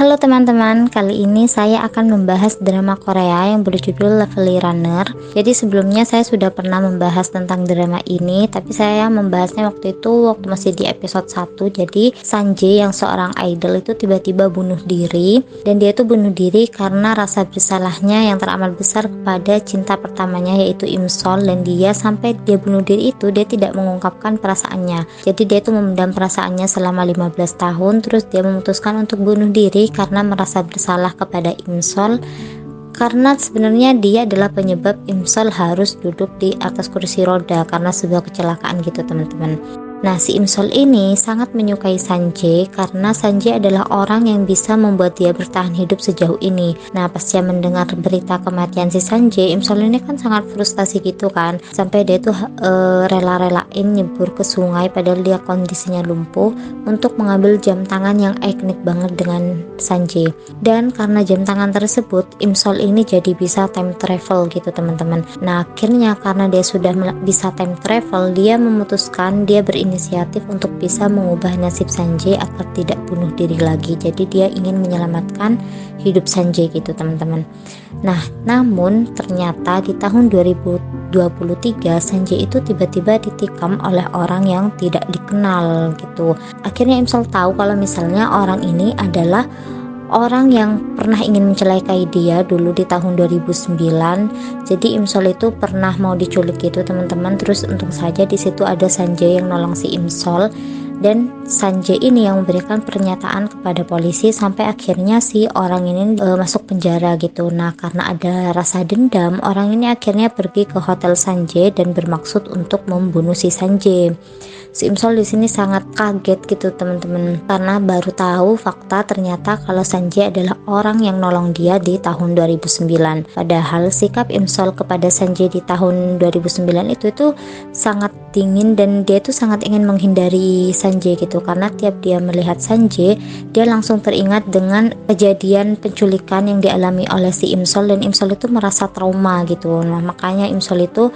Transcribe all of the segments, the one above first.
Halo teman-teman, kali ini saya akan membahas drama Korea yang berjudul Lovely Runner. Jadi sebelumnya saya sudah pernah membahas tentang drama ini, tapi saya membahasnya waktu itu waktu masih di episode 1. Jadi Sanjae yang seorang idol itu tiba-tiba bunuh diri, dan dia itu bunuh diri karena rasa bersalahnya yang teramat besar kepada cinta pertamanya yaitu Imsol, dan dia sampai dia bunuh diri itu dia tidak mengungkapkan perasaannya. Jadi dia itu memendam perasaannya selama 15 tahun, terus dia memutuskan untuk bunuh diri karena merasa bersalah kepada Imsol, karena sebenarnya dia adalah penyebab Imsol harus duduk di atas kursi roda karena sebuah kecelakaan gitu teman-teman. Nah, si Imsol ini sangat menyukai Sanjae karena Sanjae adalah orang yang bisa membuat dia bertahan hidup sejauh ini. Nah, pas dia mendengar berita kematian si Sanjae, Imsol ini kan sangat frustasi gitu kan, sampai dia tuh rela-relain nyebur ke sungai padahal dia kondisinya lumpuh untuk mengambil jam tangan yang ikonik banget dengan Sanjae. Dan karena jam tangan tersebut, Imsol ini jadi bisa time travel gitu teman-teman. Nah, akhirnya karena dia sudah bisa time travel, dia memutuskan dia berinisiatif untuk bisa mengubah nasib Sanjae agar tidak bunuh diri lagi. Jadi dia ingin menyelamatkan hidup Sanjae gitu teman-teman. Nah, namun ternyata di tahun 2023 Sanjae itu tiba-tiba ditikam oleh orang yang tidak dikenal gitu. Akhirnya Imsol tahu kalau misalnya orang ini adalah orang yang pernah ingin mencelakai dia dulu di tahun 2009. Jadi Imsol itu pernah mau diculik gitu teman-teman. Terus untung saja di situ ada Sanjae yang nolong si Imsol, dan Sanjae ini yang memberikan pernyataan kepada polisi sampai akhirnya si orang ini masuk penjara gitu. Nah, karena ada rasa dendam, orang ini akhirnya pergi ke hotel Sanjae dan bermaksud untuk membunuh si Sanjae. Si Imsol di sini sangat kaget gitu teman-teman, karena baru tahu fakta ternyata kalau Sanjae adalah orang yang nolong dia di tahun 2009. Padahal sikap Imsol kepada Sanjae di tahun 2009 itu sangat dingin, dan dia itu sangat ingin menghindari Sanjae gitu, karena tiap dia melihat Sanjae dia langsung teringat dengan kejadian penculikan yang dialami oleh si Imsol, dan Imsol itu merasa trauma gitu. Nah, makanya Imsol itu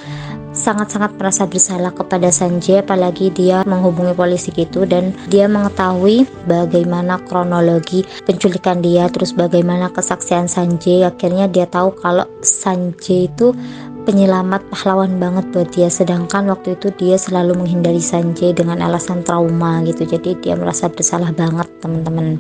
sangat-sangat merasa bersalah kepada Sanjae, apalagi dia menghubungi polisi gitu, dan dia mengetahui bagaimana kronologi penculikan dia, terus bagaimana kesaksian Sanjae. Akhirnya dia tahu kalau Sanjae itu penyelamat, pahlawan banget buat dia, sedangkan waktu itu dia selalu menghindari Sanjae dengan alasan trauma gitu. Jadi dia merasa bersalah banget teman-teman.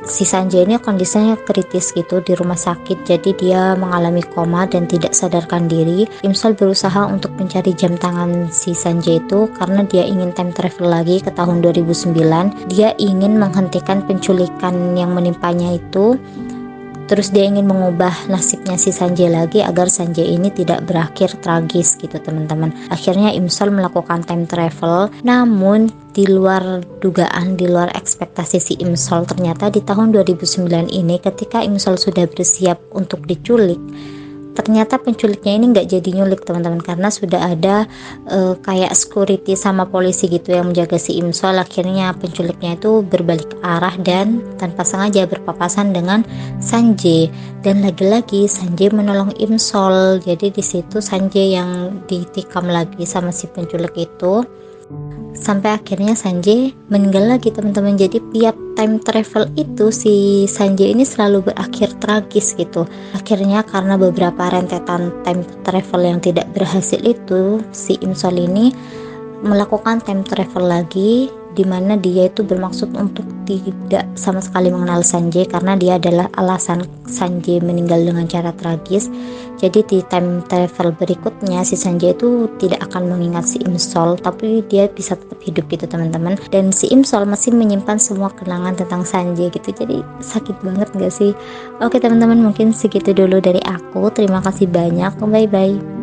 Si Sanjae ini kondisinya kritis gitu di rumah sakit, jadi dia mengalami koma dan tidak sadarkan diri. Imsol berusaha untuk mencari jam tangan si Sanjae itu karena dia ingin time travel lagi ke tahun 2009. Dia ingin menghentikan penculikan yang menimpanya itu, terus dia ingin mengubah nasibnya si Sanjae lagi agar Sanjae ini tidak berakhir tragis gitu teman-teman. Akhirnya Imsol melakukan time travel, namun di luar dugaan, di luar ekspektasi si Imsol, ternyata di tahun 2009 ini ketika Imsol sudah bersiap untuk diculik, ternyata penculiknya ini nggak jadi nyulik teman-teman, karena sudah ada kayak security sama polisi gitu yang menjaga si Imsol. Akhirnya penculiknya itu berbalik arah dan tanpa sengaja berpapasan dengan Sanjae, dan lagi-lagi Sanjae menolong Imsol. Jadi di situ Sanjae yang ditikam lagi sama si penculik itu, sampai akhirnya Sanjae meninggal lagi teman-teman. Jadi tiap time travel itu si Sanjae ini selalu berakhir tragis gitu. Akhirnya karena beberapa rentetan time travel yang tidak berhasil itu, si Imsol ini melakukan time travel lagi, dimana dia itu bermaksud untuk tidak sama sekali mengenal Sanjae karena dia adalah alasan Sanjae meninggal dengan cara tragis. Jadi di time travel berikutnya si Sanjae itu tidak akan mengingat si Imsol, tapi dia bisa tetap hidup gitu teman-teman, dan si Imsol masih menyimpan semua kenangan tentang Sanjae gitu. Jadi sakit banget gak sih? Oke teman-teman, mungkin segitu dulu dari aku. Terima kasih banyak, bye bye.